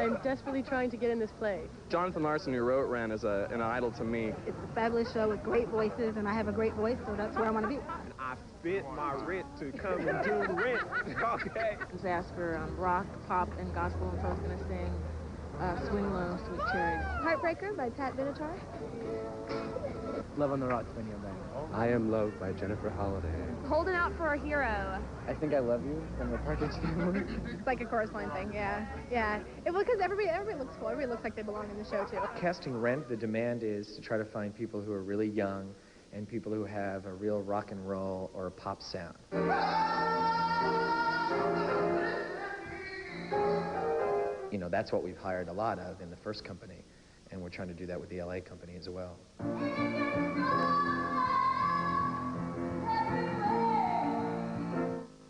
I'm desperately trying to get in this play. Jonathan Larson, who wrote Rent, is an idol to me. It's a fabulous show with great voices, and I have a great voice, so that's where I want to be. I spit my rent to come and do Rent. Okay. I was asked for rock, pop, and gospel, and so I was going to sing Swing Low, Sweet Cherry. Heartbreaker by Pat Benatar. Love on the Rocks by Neil Young. I Am Loved by Jennifer Holliday. Holding Out for a Hero. I Think I Love You from the Partridge Family. It's like a chorus line thing, yeah. Yeah. Because everybody looks cool. Everybody looks like they belong in the show, too. Casting Rent, the demand is to try to find people who are really young and people who have a real rock and roll or a pop sound. You know, that's what we've hired a lot of in the first company, and we're trying to do that with the LA company as well.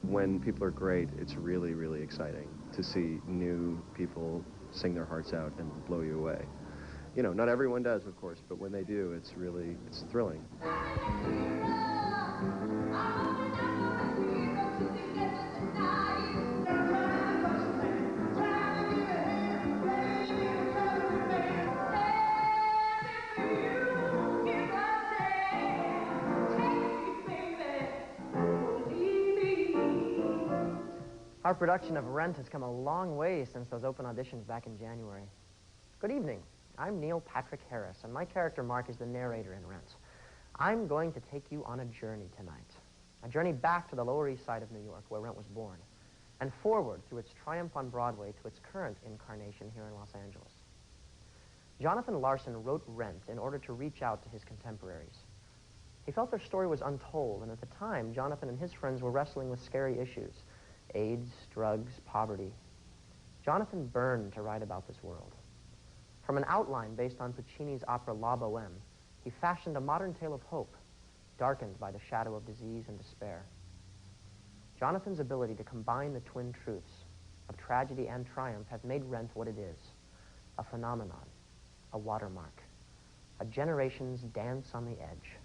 When people are great, it's really, really exciting to see new people sing their hearts out and blow you away. You know, not everyone does, of course, but when they do, it's thrilling. Our production of Rent has come a long way since those open auditions back in January. Good evening. I'm Neil Patrick Harris, and my character Mark is the narrator in Rent. I'm going to take you on a journey tonight. A journey back to the Lower East Side of New York, where Rent was born, and forward through its triumph on Broadway to its current incarnation here in Los Angeles. Jonathan Larson wrote Rent in order to reach out to his contemporaries. He felt their story was untold, and at the time, Jonathan and his friends were wrestling with scary issues: AIDS, drugs, poverty. Jonathan burned to write about this world. From an outline based on Puccini's opera La Boheme, he fashioned a modern tale of hope, darkened by the shadow of disease and despair. Jonathan's ability to combine the twin truths of tragedy and triumph have made Rent what it is: a phenomenon, a watermark, a generation's dance on the edge.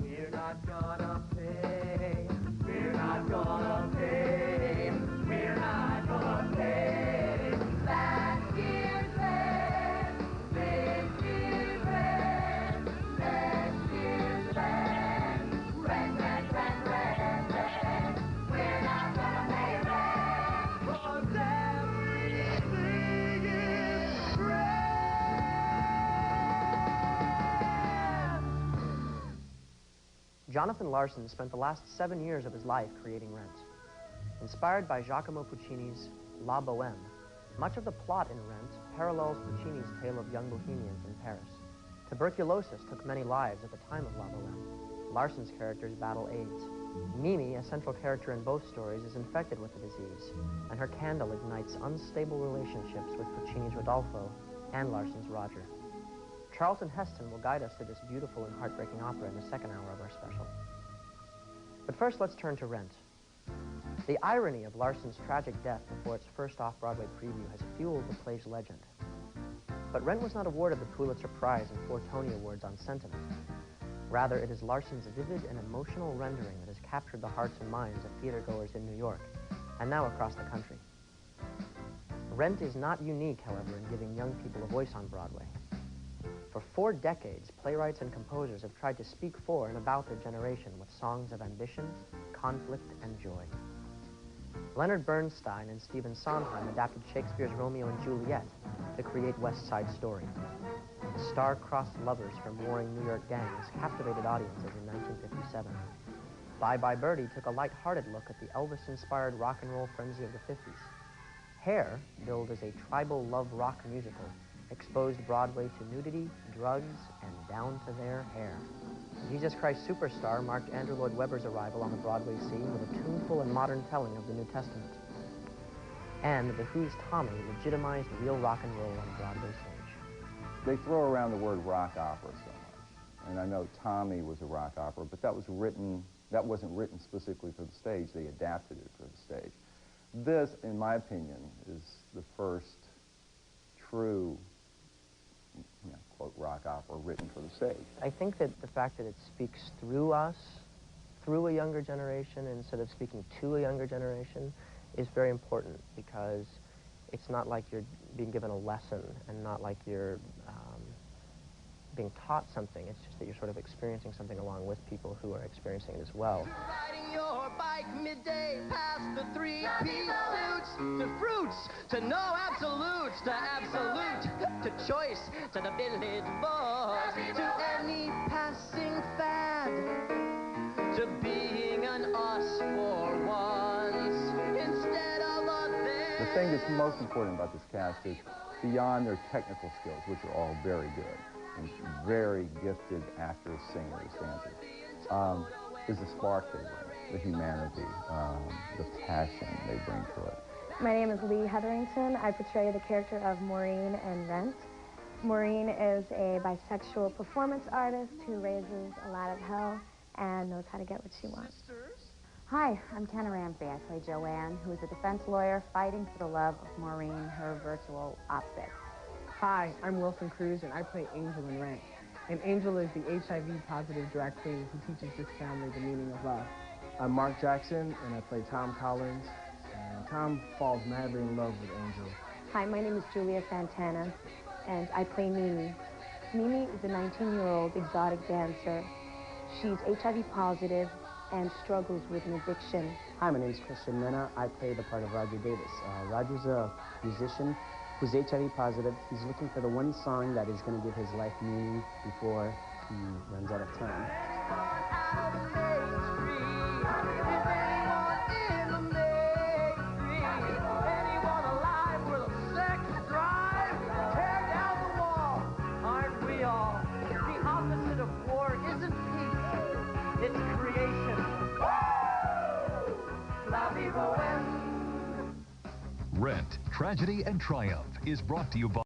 We're not gonna pay, we're not gonna pay, we're not gonna pay. Last year's rent, this year's rent, next year's rent, rent, rent, rent, rent, rent. We're not gonna pay rent, 'cause everything is rent. Jonathan Larson spent the last 7 years of his life creating Rent. Inspired by Giacomo Puccini's La Boheme, much of the plot in Rent parallels Puccini's tale of young bohemians in Paris. Tuberculosis took many lives at the time of La Boheme. Larson's characters battle AIDS. Mimi, a central character in both stories, is infected with the disease, and her candle ignites unstable relationships with Puccini's Rodolfo and Larson's Roger. Charlton Heston will guide us through this beautiful and heartbreaking opera in the second hour of our special. But first, let's turn to Rent. The irony of Larson's tragic death before its first off-Broadway preview has fueled the play's legend. But Rent was not awarded the Pulitzer Prize and 4 Tony Awards on sentiment. Rather, it is Larson's vivid and emotional rendering that has captured the hearts and minds of theatergoers in New York, and now across the country. Rent is not unique, however, in giving young people a voice on Broadway. For 4 decades, playwrights and composers have tried to speak for and about their generation with songs of ambition, conflict, and joy. Leonard Bernstein and Stephen Sondheim adapted Shakespeare's Romeo and Juliet to create West Side Story. The star-crossed lovers from warring New York gangs captivated audiences in 1957. Bye Bye Birdie took a light-hearted look at the Elvis-inspired rock and roll frenzy of the 50s. Hair, billed as a tribal love rock musical, exposed Broadway to nudity, drugs, and down to their hair. Jesus Christ Superstar marked Andrew Lloyd Webber's arrival on the Broadway scene with a tuneful and modern telling of the New Testament. And The Who's Tommy legitimized real rock and roll on a Broadway stage. They throw around the word rock opera so much. And I know Tommy was a rock opera, but that wasn't written specifically for the stage. They adapted it for the stage. This, in my opinion, is the first true, quote, rock opera written for the stage. I think that the fact that it speaks through us, through a younger generation, instead of speaking to a younger generation, is very important, because it's not like you're being given a lesson and not like you're being taught something. It's just that you're sort of experiencing something along with people who are experiencing it as well. Riding your bike midday past the three-piece suits, to fruits, to no absolutes, to absolute, to choice, to the village boys, to any passing fad, to being an us for once instead of a them. The thing that's most important about this cast is beyond their technical skills, which are all very good, and very gifted actors, singers, dancers, is the spark they bring, the humanity, the passion they bring to it. My name is Lee Hetherington. I portray the character of Maureen in Rent. Maureen is a bisexual performance artist who raises a lot of hell and knows how to get what she wants. Hi, I'm Kenna Ramsey. I play Joanne, who is a defense lawyer fighting for the love of Maureen, her virtual opposite. Hi, I'm Wilson Cruz, and I play Angel in Rent. And Angel is the HIV-positive drag queen who teaches this family the meaning of love. I'm Mark Jackson, and I play Tom Collins. And Tom falls madly in love with Angel. Hi, my name is Julia Santana, and I play Mimi. Mimi is a 19-year-old exotic dancer. She's HIV positive and struggles with an addiction. Hi, my name is Christian Mena. I play the part of Roger Davis. Roger's a musician who's HIV positive. He's looking for the one song that is going to give his life meaning before he runs out of time. It's creation. Rent, Tragedy and Triumph is brought to you by